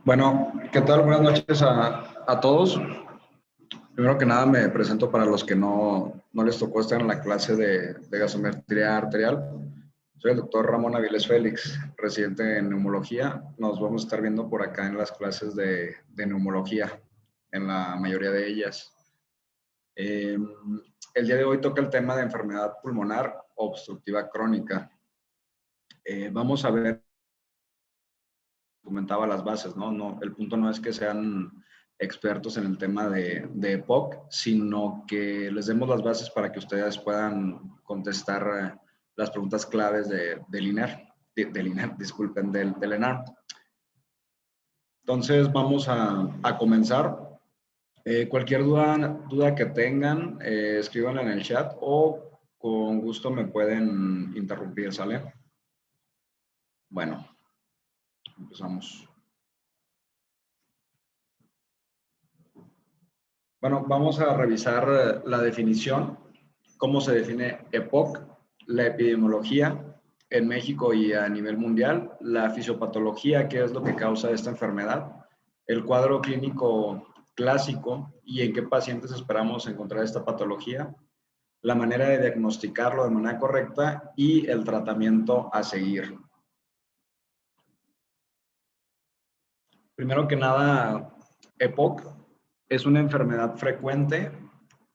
Bueno, ¿qué tal? Buenas noches a todos. Primero que nada me presento para los que no les tocó estar en la clase de gasometría arterial. Soy el doctor Ramón Avilés Félix, residente en neumología. Nos vamos a estar viendo por acá en las clases de neumología, en la mayoría de ellas. El día de hoy toca el tema de enfermedad pulmonar obstructiva crónica. Vamos a ver, comentaba las bases, ¿no? El punto no es que sean expertos en el tema de EPOC, sino que les demos las bases para que ustedes puedan contestar las preguntas claves del INER, del INER, disculpen, del ENAR. Entonces vamos a comenzar. Cualquier duda que tengan, escríbanla en el chat o con gusto me pueden interrumpir, ¿sale? Bueno, empezamos. Bueno, vamos a revisar la definición, cómo se define EPOC, la epidemiología en México y a nivel mundial, la fisiopatología, qué es lo que causa esta enfermedad, el cuadro clínico clásico y en qué pacientes esperamos encontrar esta patología, la manera de diagnosticarlo de manera correcta y el tratamiento a seguir. Primero que nada, EPOC es una enfermedad frecuente,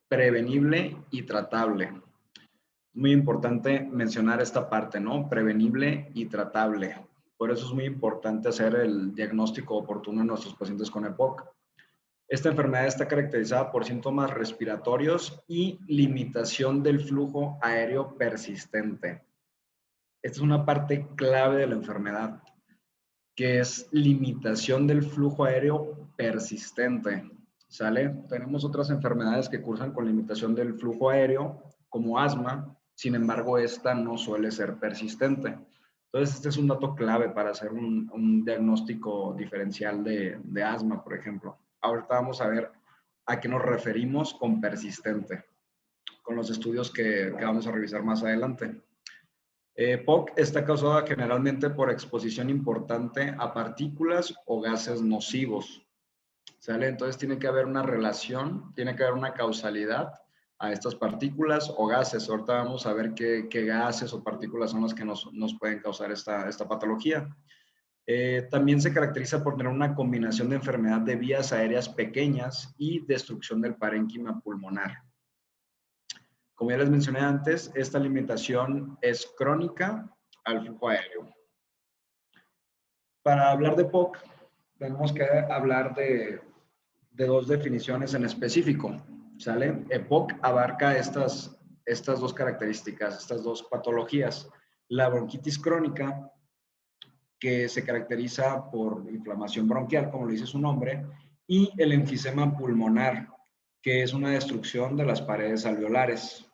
prevenible y tratable. Muy importante mencionar esta parte, ¿no? Prevenible y tratable. Por eso es muy importante hacer el diagnóstico oportuno en nuestros pacientes con EPOC. Esta enfermedad está caracterizada por síntomas respiratorios y limitación del flujo aéreo persistente. Esta es una parte clave de la enfermedad, que es limitación del flujo aéreo persistente. ¿Sale? Tenemos otras enfermedades que cursan con limitación del flujo aéreo, como asma, sin embargo, esta no suele ser persistente. Entonces, este es un dato clave para hacer un diagnóstico diferencial de asma, por ejemplo. Ahorita vamos a ver a qué nos referimos con persistente, con los estudios que vamos a revisar más adelante. POC está causada generalmente por exposición importante a partículas o gases nocivos. ¿Sale? Entonces tiene que haber una relación, tiene que haber una causalidad a estas partículas o gases. Ahorita vamos a ver qué gases o partículas son las que nos pueden causar esta patología. También se caracteriza por tener una combinación de enfermedad de vías aéreas pequeñas y destrucción del parénquima pulmonar. Como ya les mencioné antes, esta limitación es crónica al flujo aéreo. Para hablar de POC, tenemos que hablar de dos definiciones en específico, ¿sale? EPOC abarca estas dos características, estas dos patologías. La bronquitis crónica, que se caracteriza por inflamación bronquial, como lo dice su nombre, y el enfisema pulmonar, que es una destrucción de las paredes alveolares.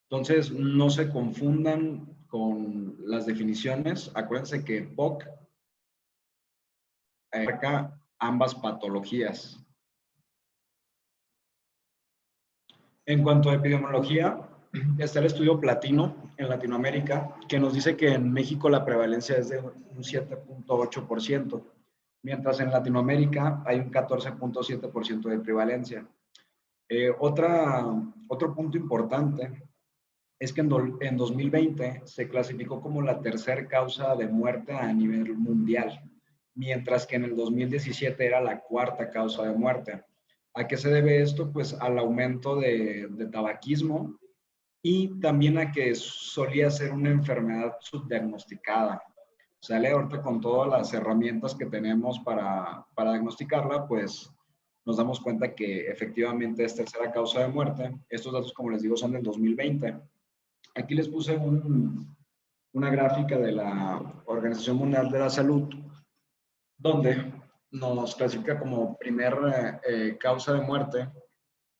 Entonces, no se confundan con las definiciones. Acuérdense que POC abarca ambas patologías. En cuanto a epidemiología, está el estudio Platino en Latinoamérica, que nos dice que en México la prevalencia es de un 7.8%, mientras en Latinoamérica hay un 14.7% de prevalencia. Otro punto importante es que en 2020 se clasificó como la tercera causa de muerte a nivel mundial, mientras que en el 2017 era la cuarta causa de muerte. ¿A qué se debe esto? Pues al aumento de tabaquismo y también a que solía ser una enfermedad subdiagnosticada. Sale ahorita con todas las herramientas que tenemos para diagnosticarla, pues nos damos cuenta que efectivamente es tercera causa de muerte. Estos datos, como les digo, son del 2020. Aquí les puse una gráfica de la Organización Mundial de la Salud, donde nos clasifica como primer causa de muerte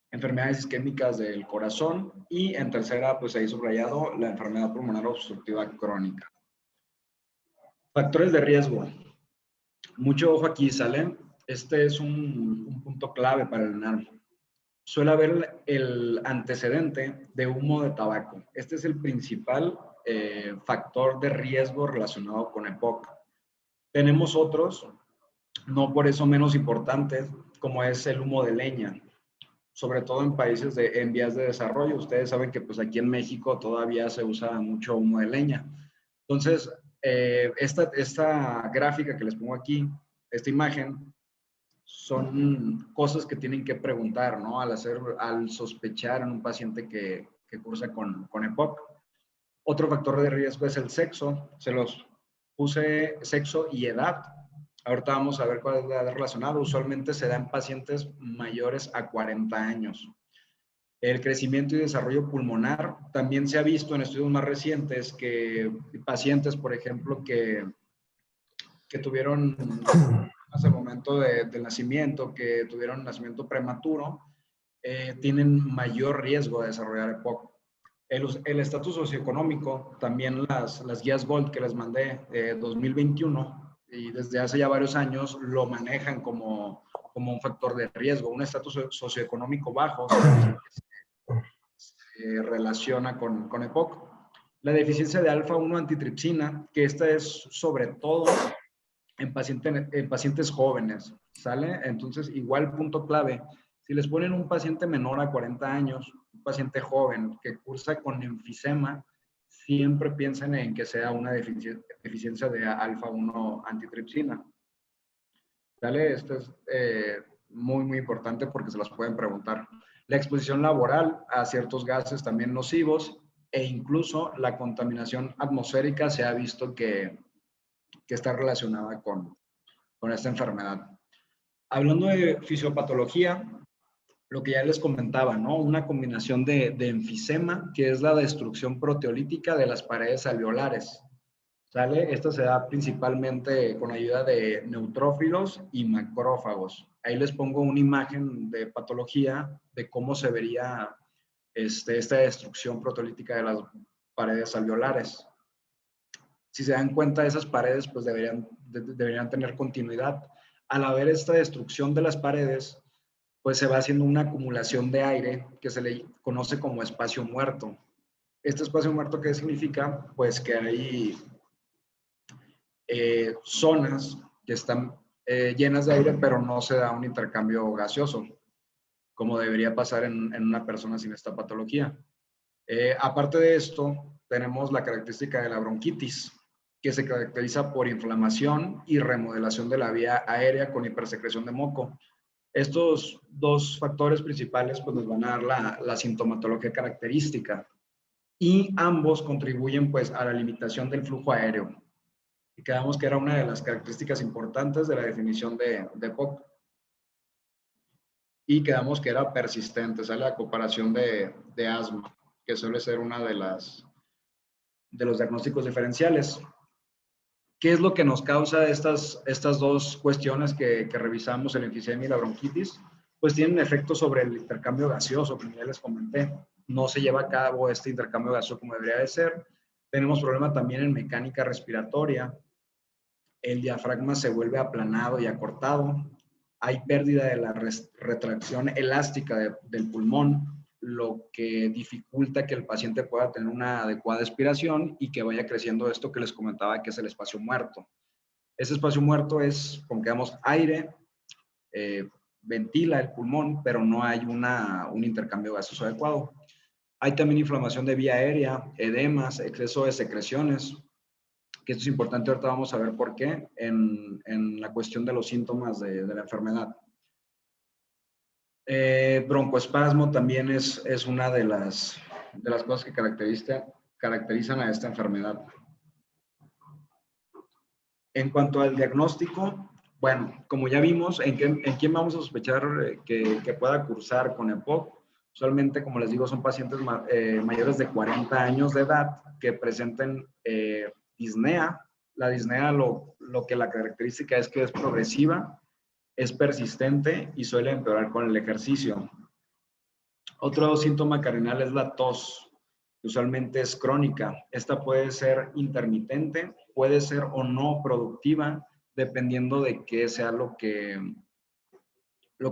enfermedades isquémicas del corazón y en tercera, pues ahí subrayado, la enfermedad pulmonar obstructiva crónica. Factores de riesgo. Mucho ojo aquí, ¿sale? Este es un punto clave para el ENAR. Suele haber el antecedente de humo de tabaco. Este es el principal factor de riesgo relacionado con EPOC. Tenemos otros, no por eso menos importantes, como es el humo de leña, sobre todo en países en vías de desarrollo. Ustedes saben que pues aquí en México todavía se usa mucho humo de leña. Entonces, esta gráfica que les pongo aquí, esta imagen, son cosas que tienen que preguntar, ¿no? Al sospechar en un paciente que cursa con EPOC. Otro factor de riesgo es el sexo. Se los puse sexo y edad. Ahorita vamos a ver cuál es la edad relacionada. Usualmente se da en pacientes mayores a 40 años. El crecimiento y desarrollo pulmonar. También se ha visto en estudios más recientes que pacientes, por ejemplo, que tuvieron hasta el momento del nacimiento, que tuvieron nacimiento prematuro, tienen mayor riesgo de desarrollar EPOC. El estatus socioeconómico, también las guías GOLD que les mandé 2021 y desde hace ya varios años lo manejan como un factor de riesgo. Un estatus socioeconómico bajo se relaciona con EPOC. La deficiencia de alfa-1 antitripsina, que esta es sobre todo en pacientes jóvenes, ¿sale? Entonces, igual punto clave, si les ponen un paciente menor a 40 años, un paciente joven que cursa con enfisema, siempre piensen en que sea una deficiencia de alfa-1 antitripsina. ¿Sale? Esto es muy, muy importante porque se las pueden preguntar. La exposición laboral a ciertos gases también nocivos e incluso la contaminación atmosférica se ha visto que está relacionada con esta enfermedad. Hablando de fisiopatología, lo que ya les comentaba, ¿no? Una combinación de enfisema, que es la destrucción proteolítica de las paredes alveolares, ¿sale? Esto se da principalmente con ayuda de neutrófilos y macrófagos. Ahí les pongo una imagen de patología de cómo se vería esta destrucción proteolítica de las paredes alveolares. Si se dan cuenta, esas paredes pues deberían tener continuidad. Al haber esta destrucción de las paredes, pues se va haciendo una acumulación de aire que se le conoce como espacio muerto. Este espacio muerto, ¿qué significa? Pues que hay zonas que están llenas de aire, pero no se da un intercambio gaseoso, como debería pasar en una persona sin esta patología. Aparte de esto, tenemos la característica de la bronquitis, que se caracteriza por inflamación y remodelación de la vía aérea con hipersecreción de moco. Estos dos factores principales pues, nos van a dar la sintomatología característica y ambos contribuyen pues, a la limitación del flujo aéreo. Y quedamos que era una de las características importantes de la definición de EPOC. Y quedamos que era persistente, sale la comparación de asma, que suele ser una de los diagnósticos diferenciales. ¿Qué es lo que nos causa estas dos cuestiones que revisamos, el enfisema y la bronquitis? Pues tienen efecto sobre el intercambio gaseoso, como ya les comenté. No se lleva a cabo este intercambio gaseoso como debería de ser. Tenemos problema también en mecánica respiratoria. El diafragma se vuelve aplanado y acortado. Hay pérdida de la retracción elástica del pulmón, lo que dificulta que el paciente pueda tener una adecuada expiración y que vaya creciendo esto que les comentaba, que es el espacio muerto. Ese espacio muerto es, como que damos aire, ventila el pulmón, pero no hay un intercambio gaseoso adecuado. Hay también inflamación de vía aérea, edemas, exceso de secreciones, que esto es importante, ahorita vamos a ver por qué en la cuestión de los síntomas de la enfermedad. Broncoespasmo también es una de las cosas que caracterizan a esta enfermedad. En cuanto al diagnóstico, bueno, como ya vimos, ¿en quién vamos a sospechar que pueda cursar con EPOC? Usualmente, como les digo, son pacientes mayores de 40 años de edad que presenten disnea. La disnea lo que la característica es que es progresiva, es persistente y suele empeorar con el ejercicio. Otro síntoma cardinal es la tos, que usualmente es crónica. Esta puede ser intermitente, puede ser o no productiva, dependiendo de qué sea lo que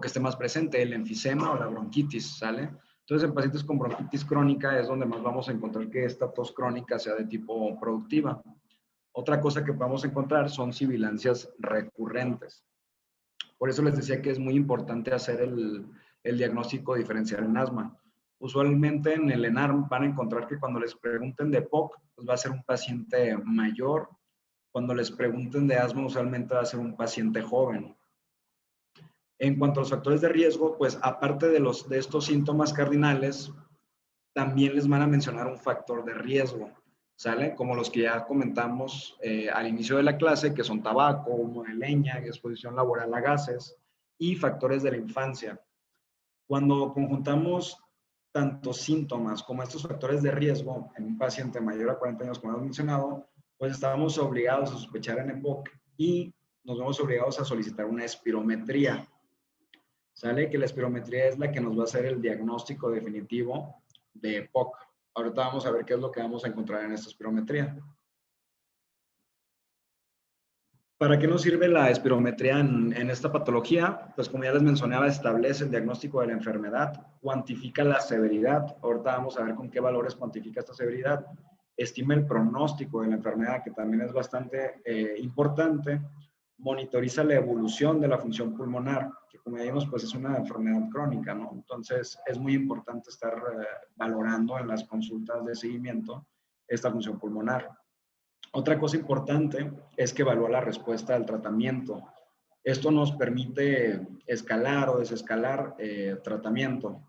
esté más presente, el enfisema o la bronquitis, ¿sale? Entonces, en pacientes con bronquitis crónica es donde más vamos a encontrar que esta tos crónica sea de tipo productiva. Otra cosa que podemos encontrar son sibilancias recurrentes. Por eso les decía que es muy importante hacer el diagnóstico diferencial en asma. Usualmente en el ENARM van a encontrar que cuando les pregunten de POC, pues va a ser un paciente mayor. Cuando les pregunten de asma, usualmente va a ser un paciente joven. En cuanto a los factores de riesgo, pues aparte de estos síntomas cardinales, también les van a mencionar un factor de riesgo, ¿sale? Como los que ya comentamos al inicio de la clase, que son tabaco, humo de leña, exposición laboral a gases y factores de la infancia. Cuando conjuntamos tanto síntomas como estos factores de riesgo en un paciente mayor a 40 años, como hemos mencionado, pues estábamos obligados a sospechar en EPOC y nos vemos obligados a solicitar una espirometría. ¿Sale? Que la espirometría es la que nos va a hacer el diagnóstico definitivo de EPOC. Ahorita vamos a ver qué es lo que vamos a encontrar en esta espirometría. ¿Para qué nos sirve la espirometría en esta patología? Pues como ya les mencionaba, establece el diagnóstico de la enfermedad, cuantifica la severidad. Ahorita vamos a ver con qué valores cuantifica esta severidad. Estima el pronóstico de la enfermedad, que también es bastante importante. Monitoriza la evolución de la función pulmonar, que como ya vimos, pues es una enfermedad crónica, ¿no? Entonces es muy importante estar valorando en las consultas de seguimiento esta función pulmonar. Otra cosa importante es que evalúa la respuesta al tratamiento. Esto nos permite escalar o desescalar tratamiento.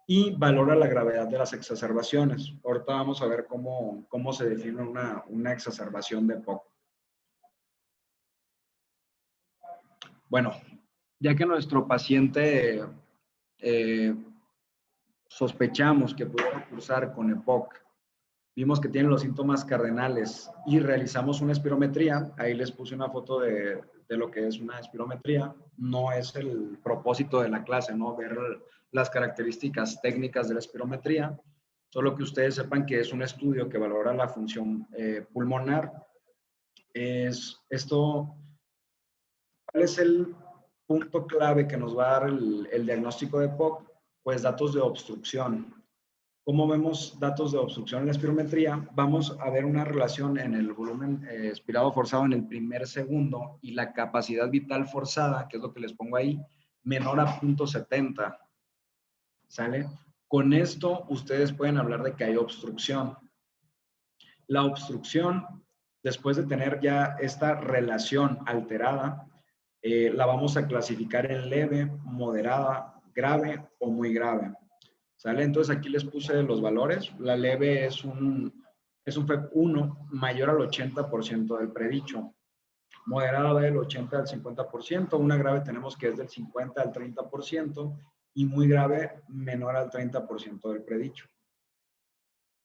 Y valora la gravedad de las exacerbaciones. Ahorita vamos a ver cómo se define una exacerbación de POC. Bueno, ya que nuestro paciente sospechamos que pudiera cursar con EPOC, vimos que tiene los síntomas cardinales y realizamos una espirometría. Ahí les puse una foto de lo que es una espirometría. No es el propósito de la clase, ¿no? Ver las características técnicas de la espirometría, solo que ustedes sepan que es un estudio que valora la función pulmonar. ¿Cuál es el punto clave que nos va a dar el diagnóstico de POC? Pues datos de obstrucción. ¿Cómo vemos datos de obstrucción en la espirometría? Vamos a ver una relación en el volumen expirado forzado en el primer segundo y la capacidad vital forzada, que es lo que les pongo ahí, menor a 0.70. ¿Sale? Con esto ustedes pueden hablar de que hay obstrucción. La obstrucción, después de tener ya esta relación alterada, la vamos a clasificar en leve, moderada, grave o muy grave. ¿Sale? Entonces aquí les puse los valores. La leve es un FEP1 mayor al 80% del predicho. Moderada va del 80 al 50%. Una grave tenemos que es del 50 al 30% y muy grave menor al 30% del predicho.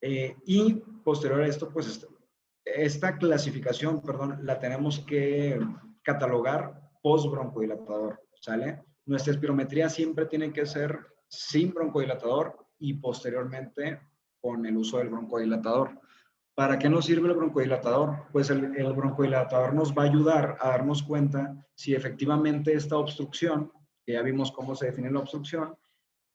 Y posterior a esto, pues esta clasificación, perdón, la tenemos que catalogar post-broncodilatador, ¿sale? Nuestra espirometría siempre tiene que ser sin broncodilatador y posteriormente con el uso del broncodilatador. ¿Para qué nos sirve el broncodilatador? Pues el broncodilatador nos va a ayudar a darnos cuenta si efectivamente esta obstrucción, que ya vimos cómo se define la obstrucción,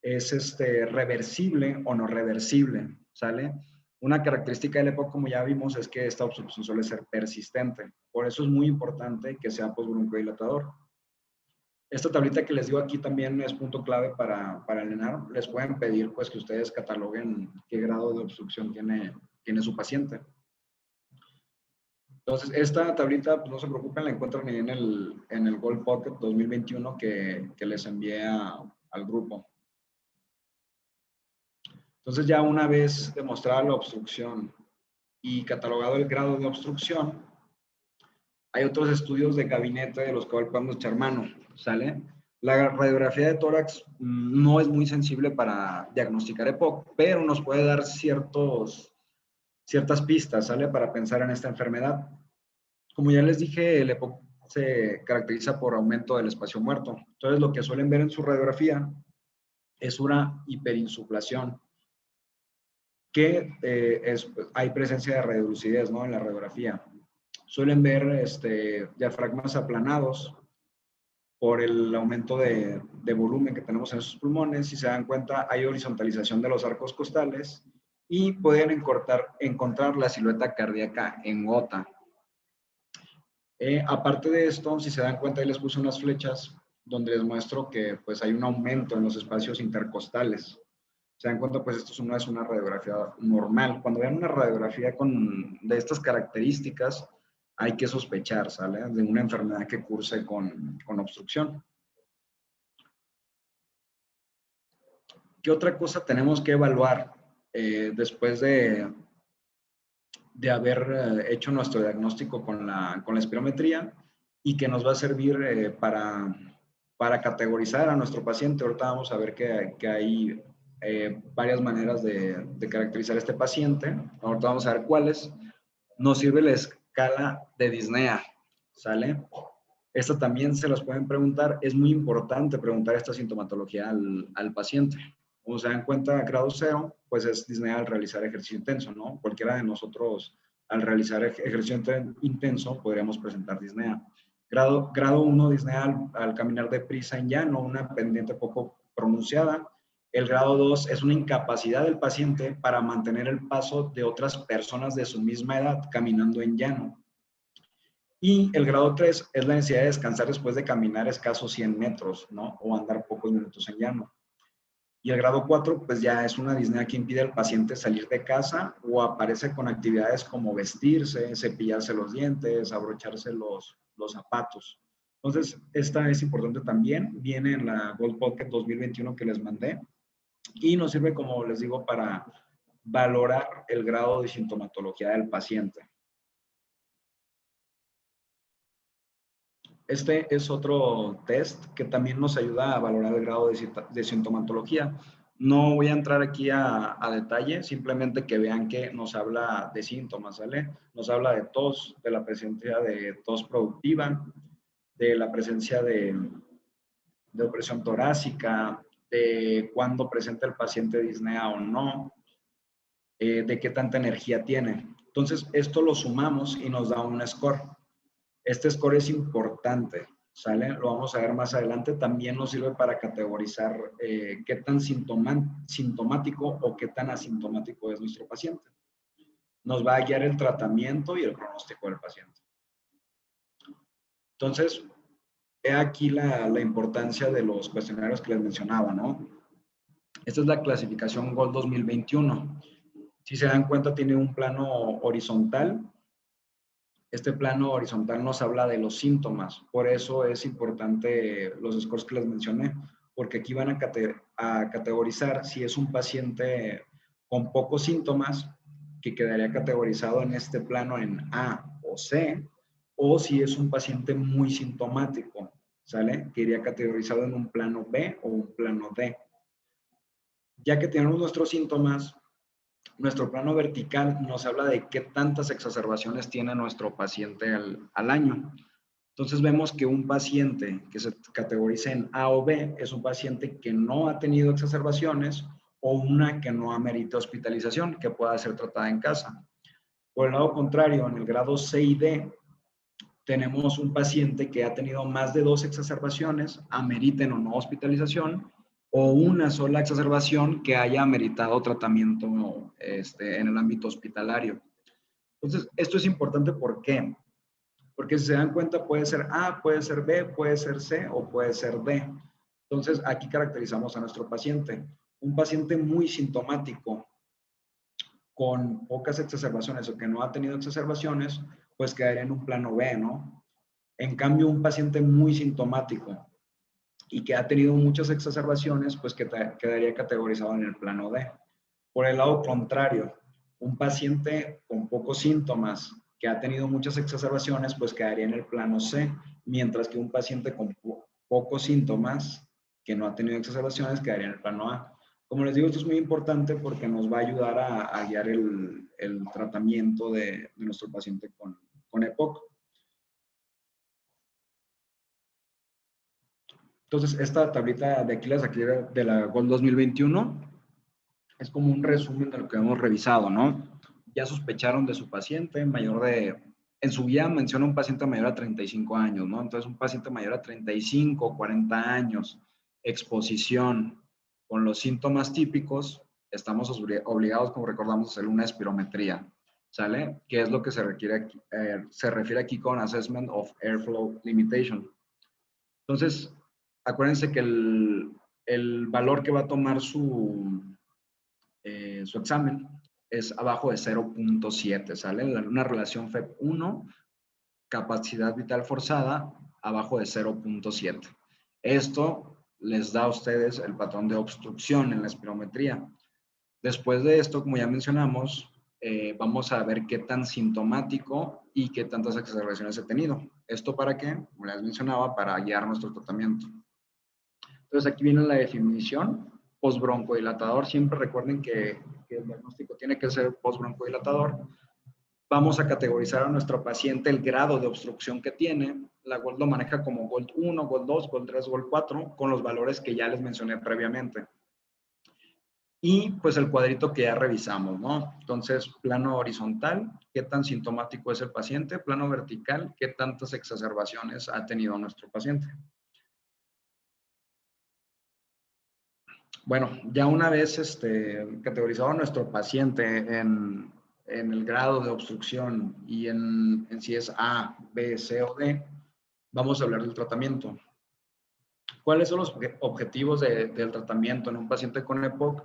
es reversible o no reversible, ¿sale? Una característica del EPOC, como ya vimos, es que esta obstrucción suele ser persistente. Por eso es muy importante que sea postbroncodilatador. Esta tablita que les digo aquí también es punto clave para el ENAR. Les pueden pedir pues, que ustedes cataloguen qué grado de obstrucción tiene su paciente. Entonces, esta tablita, pues no se preocupen, la encuentran ahí en el Gold Pocket 2021 que les envié al grupo. Entonces, ya una vez demostrada la obstrucción y catalogado el grado de obstrucción, hay otros estudios de gabinete de los cuales podemos echar mano, ¿sale? La radiografía de tórax no es muy sensible para diagnosticar EPOC, pero nos puede dar ciertas pistas, ¿sale? Para pensar en esta enfermedad. Como ya les dije, el EPOC se caracteriza por aumento del espacio muerto. Entonces, lo que suelen ver en su radiografía es una hiperinsuflación, que hay presencia de radiolucidez, ¿no? En la radiografía. Suelen ver diafragmas aplanados por el aumento de volumen que tenemos en sus pulmones. Si se dan cuenta, hay horizontalización de los arcos costales y pueden encontrar la silueta cardíaca en gota. Aparte de esto, si se dan cuenta, ahí les puse unas flechas donde les muestro que pues hay un aumento en los espacios intercostales. Se dan cuenta, pues esto no es una radiografía normal. Cuando vean una radiografía de estas características, hay que sospechar, ¿sale? De una enfermedad que curse con obstrucción. ¿Qué otra cosa tenemos que evaluar después de haber hecho nuestro diagnóstico con la espirometría y que nos va a servir para categorizar a nuestro paciente? Ahorita vamos a ver que hay varias maneras de caracterizar a este paciente. Ahorita vamos a ver cuáles. Nos sirve la escala de Disnea, ¿sale? Esta también se las pueden preguntar. Es muy importante preguntar esta sintomatología al paciente. Como se dan cuenta, grado 0, pues es disnea al realizar ejercicio intenso, ¿no? Cualquiera de nosotros al realizar ejercicio intenso podríamos presentar disnea. Grado 1, disnea al caminar deprisa en llano, una pendiente poco pronunciada. El grado 2 es una incapacidad del paciente para mantener el paso de otras personas de su misma edad caminando en llano. Y el grado 3 es la necesidad de descansar después de caminar escasos 100 metros, ¿no? O andar pocos minutos en llano. Y el grado 4, pues ya es una disnea que impide al paciente salir de casa o aparece con actividades como vestirse, cepillarse los dientes, abrocharse los zapatos. Entonces, esta es importante también. Viene en la Gold Pocket 2021 que les mandé y nos sirve, como les digo, para valorar el grado de sintomatología del paciente. Este es otro test que también nos ayuda a valorar el grado de sintomatología. No voy a entrar aquí a detalle, simplemente que vean que nos habla de síntomas, ¿sale? Nos habla de tos, de la presencia de tos productiva, de la presencia de opresión torácica, de cuándo presenta el paciente disnea o no, de qué tanta energía tiene. Entonces, esto lo sumamos y nos da un score. Este score es importante, ¿sale? Lo vamos a ver más adelante. También nos sirve para categorizar qué tan sintomático o qué tan asintomático es nuestro paciente. Nos va a guiar el tratamiento y el pronóstico del paciente. Entonces, he aquí la importancia de los cuestionarios que les mencionaba, ¿no? Esta es la clasificación GOLD 2021. Si se dan cuenta, tiene un plano horizontal. Este plano horizontal nos habla de los síntomas. Por eso es importante los scores que les mencioné, porque aquí van a categorizar si es un paciente con pocos síntomas, que quedaría categorizado en este plano en A o C, o si es un paciente muy sintomático, ¿sale? Que iría categorizado en un plano B o un plano D. Ya que tenemos nuestros síntomas, nuestro plano vertical nos habla de qué tantas exacerbaciones tiene nuestro paciente al año. Entonces vemos que un paciente que se categoriza en A o B es un paciente que no ha tenido exacerbaciones o una que no amerita hospitalización, que pueda ser tratada en casa. Por el lado contrario, en el grado C y D, tenemos un paciente que ha tenido más de 2 exacerbaciones, ameriten o no hospitalización, o una sola exacerbación que haya ameritado tratamiento en el ámbito hospitalario. Entonces, esto es importante, ¿por qué? Porque si se dan cuenta, puede ser A, puede ser B, puede ser C o puede ser D. Entonces, aquí caracterizamos a nuestro paciente. Un paciente muy sintomático, con pocas exacerbaciones o que no ha tenido exacerbaciones, pues quedaría en un plano B, ¿no? En cambio, un paciente muy sintomático y que ha tenido muchas exacerbaciones, pues quedaría categorizado en el plano D. Por el lado contrario, un paciente con pocos síntomas que ha tenido muchas exacerbaciones, pues quedaría en el plano C, mientras que un paciente con pocos síntomas que no ha tenido exacerbaciones quedaría en el plano A. Como les digo, esto es muy importante porque nos va a ayudar a guiar el tratamiento de nuestro paciente con EPOC. Entonces, esta tablita de aquí, de la GOLD 2021, es como un resumen de lo que hemos revisado, ¿no? Ya sospecharon de su paciente en su guía menciona un paciente mayor a 35 años, ¿no? Entonces, un paciente mayor a 35, 40 años, exposición con los síntomas típicos, estamos obligados, como recordamos, a hacer una espirometría, ¿sale? Que es lo que se requiere aquí, se refiere aquí con Assessment of Airflow Limitation. Entonces, acuérdense que el valor que va a tomar su examen es abajo de 0.7, ¿sale? Una relación FEP1, capacidad vital forzada, abajo de 0.7. Esto les da a ustedes el patrón de obstrucción en la espirometría. Después de esto, como ya mencionamos, vamos a ver qué tan sintomático y qué tantas exacerbaciones he tenido. ¿Esto para qué? Como les mencionaba, para guiar nuestro tratamiento. Entonces, aquí viene la definición. Postbroncodilatador, siempre recuerden que el diagnóstico tiene que ser postbroncodilatador. Vamos a categorizar a nuestro paciente el grado de obstrucción que tiene. La GOLD lo maneja como GOLD 1, GOLD 2, GOLD 3, GOLD 4, con los valores que ya les mencioné previamente. Y pues el cuadrito que ya revisamos, ¿no? Entonces, plano horizontal, ¿qué tan sintomático es el paciente? Plano vertical, ¿qué tantas exacerbaciones ha tenido nuestro paciente? Bueno, ya una vez categorizado a nuestro paciente en el grado de obstrucción y en si es A, B, C o D, vamos a hablar del tratamiento. ¿Cuáles son los objetivos del tratamiento en un paciente con EPOC?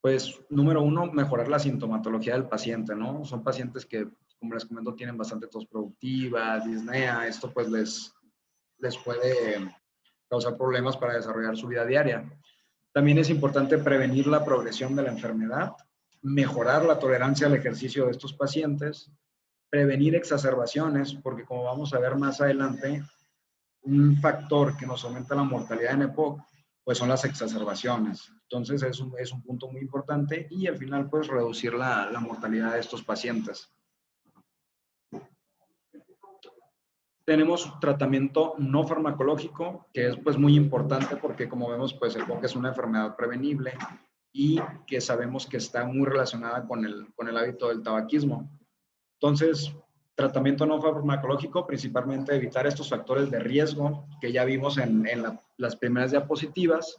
Pues, número uno, mejorar la sintomatología del paciente, ¿no? Son pacientes que, como les comento, tienen bastante tos productiva, disnea, esto pues les puede causar problemas para desarrollar su vida diaria. También es importante prevenir la progresión de la enfermedad, mejorar la tolerancia al ejercicio de estos pacientes, prevenir exacerbaciones, porque como vamos a ver más adelante, un factor que nos aumenta la mortalidad en EPOC, pues son las exacerbaciones. Entonces es un punto muy importante y al final pues reducir la mortalidad de estos pacientes. Tenemos tratamiento no farmacológico, que es pues muy importante porque como vemos pues EPOC es una enfermedad prevenible y que sabemos que está muy relacionada con el hábito del tabaquismo. Entonces, tratamiento no farmacológico, principalmente evitar estos factores de riesgo que ya vimos en las primeras diapositivas.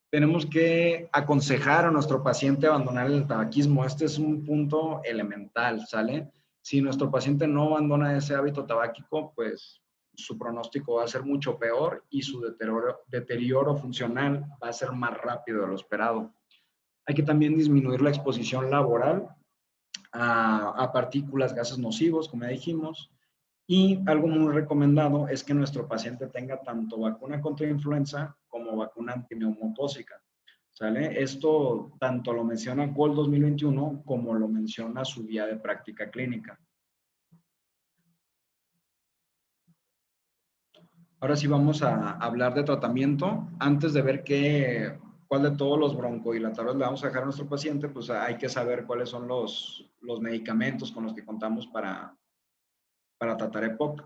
Tenemos que aconsejar a nuestro paciente abandonar el tabaquismo. Este es un punto elemental, ¿sale? Si nuestro paciente no abandona ese hábito tabáquico, pues su pronóstico va a ser mucho peor y su deterioro funcional va a ser más rápido de lo esperado. Hay que también disminuir la exposición laboral a partículas, gases nocivos, como ya dijimos. Y algo muy recomendado es que nuestro paciente tenga tanto vacuna contra influenza como vacuna antineumotóxica. ¿Sale? Esto tanto lo menciona GOL 2021 como lo menciona su guía de práctica clínica. Ahora sí vamos a hablar de tratamiento. Antes de ver cuál de todos los broncodilatadores le vamos a dejar a nuestro paciente, pues hay que saber cuáles son los medicamentos con los que contamos para tratar EPOC.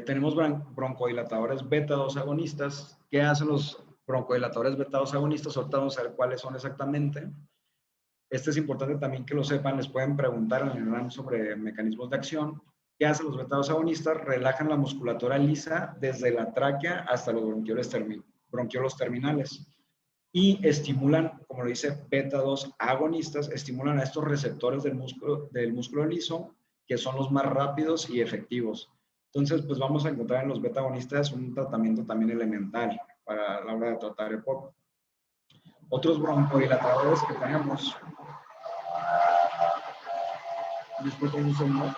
Tenemos broncodilatadores beta-2 agonistas. ¿Qué hacen los broncodilatadores beta-2 agonistas? Ahorita vamos a ver cuáles son exactamente. Este es importante también que lo sepan, les pueden preguntar en el RAM sobre mecanismos de acción. ¿Qué hacen los beta-2 agonistas? Relajan la musculatura lisa desde la tráquea hasta los bronquiolos terminales y estimulan, como lo dice beta-2 agonistas, estimulan a estos receptores del músculo liso, que son los más rápidos y efectivos. Entonces, pues vamos a encontrar en los beta-agonistas un tratamiento también elemental para la hora de tratar EPOC. Otros broncodilatadores que tenemos, disculpen un segundo.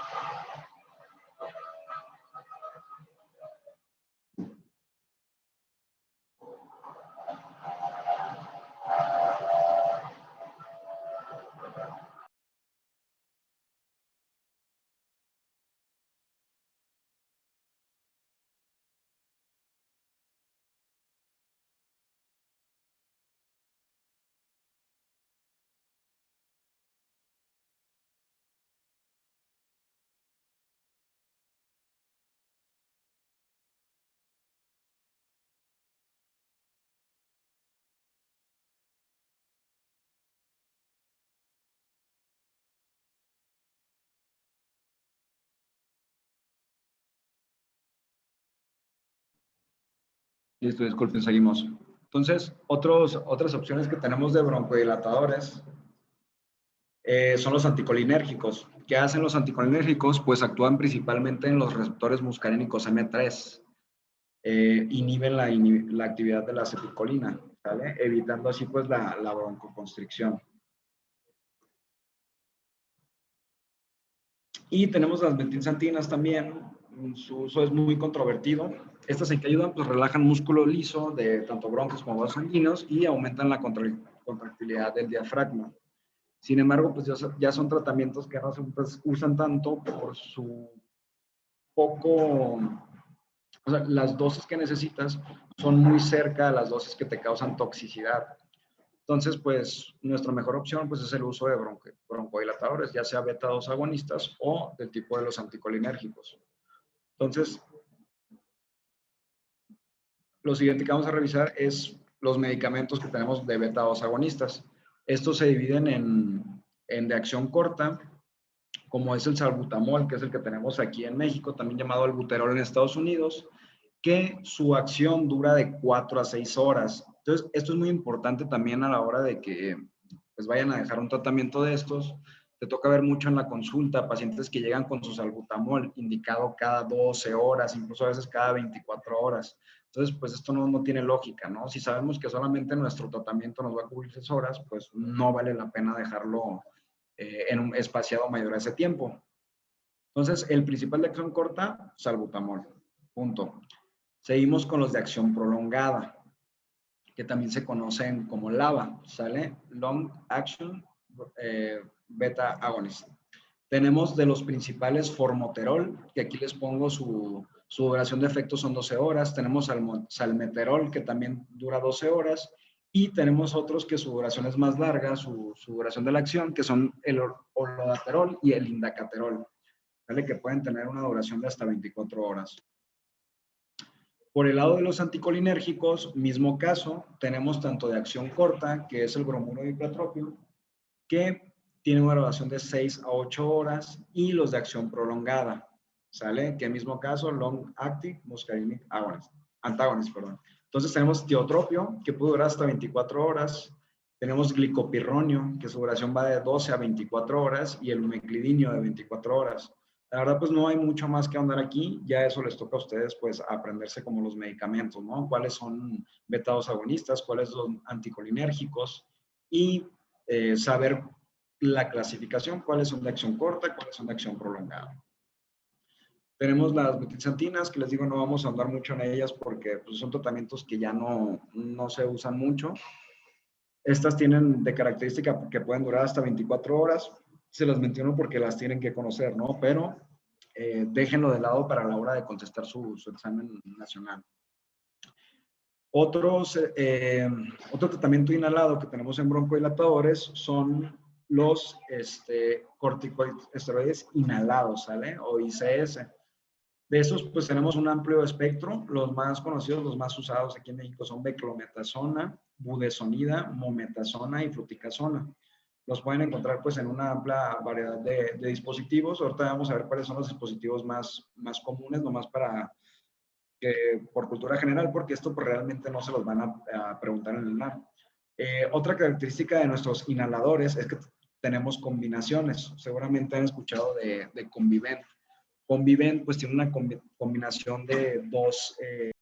Listo, disculpen, seguimos. Entonces, otras opciones que tenemos de broncodilatadores son los anticolinérgicos. ¿Qué hacen los anticolinérgicos? Pues actúan principalmente en los receptores muscarínicos M3. Inhiben la actividad de la acetilcolina, ¿vale? Evitando así pues la broncoconstricción. Y tenemos las metilxantinas también. Su uso es muy controvertido. Estas en que ayudan, pues relajan músculo liso de tanto bronquios como vasos sanguíneos y aumentan la contractilidad del diafragma. Sin embargo, pues ya son tratamientos que no se usan tanto por su poco, o sea, las dosis que necesitas son muy cerca de las dosis que te causan toxicidad. Entonces, pues nuestra mejor opción pues, es el uso de broncodilatadores, ya sea beta-2 agonistas o del tipo de los anticolinérgicos. Entonces, lo siguiente que vamos a revisar es los medicamentos que tenemos de beta-2 agonistas. Estos se dividen en de acción corta, como es el salbutamol, que es el que tenemos aquí en México, también llamado albuterol en Estados Unidos, que su acción dura de 4 a 6 horas. Entonces, esto es muy importante también a la hora de que pues, vayan a dejar un tratamiento de estos. Te toca ver mucho en la consulta pacientes que llegan con su salbutamol indicado cada 12 horas, incluso a veces cada 24 horas. Entonces, pues esto no tiene lógica, ¿no? Si sabemos que solamente nuestro tratamiento nos va a cubrir 6 horas, pues no vale la pena dejarlo en un espaciado mayor a ese tiempo. Entonces, el principal de acción corta, salbutamol. Punto. Seguimos con los de acción prolongada, que también se conocen como LABA, ¿sale? Long Action Beta Agonist. Tenemos de los principales formoterol, que aquí les pongo su duración de efecto son 12 horas. Tenemos salmeterol, que también dura 12 horas. Y tenemos otros que su duración es más larga, su duración de la acción, que son el olodaterol y el indacaterol, ¿vale? Que pueden tener una duración de hasta 24 horas. Por el lado de los anticolinérgicos, mismo caso, tenemos tanto de acción corta, que es el bromuro diplatropio, que tiene una duración de 6 a 8 horas, y los de acción prolongada, ¿sale? Que en mismo caso, long acting muscarinic antagonist, perdón. Entonces tenemos tiotropio, que puede durar hasta 24 horas, tenemos glicopirronio, que su duración va de 12 a 24 horas, y el umeclidinio de 24 horas. La verdad, pues no hay mucho más que andar aquí, ya eso les toca a ustedes, pues, aprenderse como los medicamentos, ¿no? Cuáles son beta-2 agonistas, cuáles son anticolinérgicos, y saber la clasificación, cuáles son de acción corta, cuáles son de acción prolongada. Tenemos las metilxantinas, que les digo, no vamos a andar mucho en ellas porque pues, son tratamientos que ya no se usan mucho. Estas tienen de característica que pueden durar hasta 24 horas. Se las menciono porque las tienen que conocer, ¿no? Pero déjenlo de lado para la hora de contestar su examen nacional. Otro tratamiento inhalado que tenemos en broncodilatadores son los corticosteroides inhalados, ¿sale? O ICS. De esos, pues tenemos un amplio espectro. Los más conocidos, los más usados aquí en México son beclometasona, budesonida, mometasona y fluticasona. Los pueden encontrar pues en una amplia variedad de dispositivos. Ahorita vamos a ver cuáles son los dispositivos más comunes, nomás para por cultura general, porque esto pues, realmente no se los van a preguntar en el NAR. Otra característica de nuestros inhaladores es que tenemos combinaciones. Seguramente han escuchado de Convivent. Convivent pues tiene una combinación de dos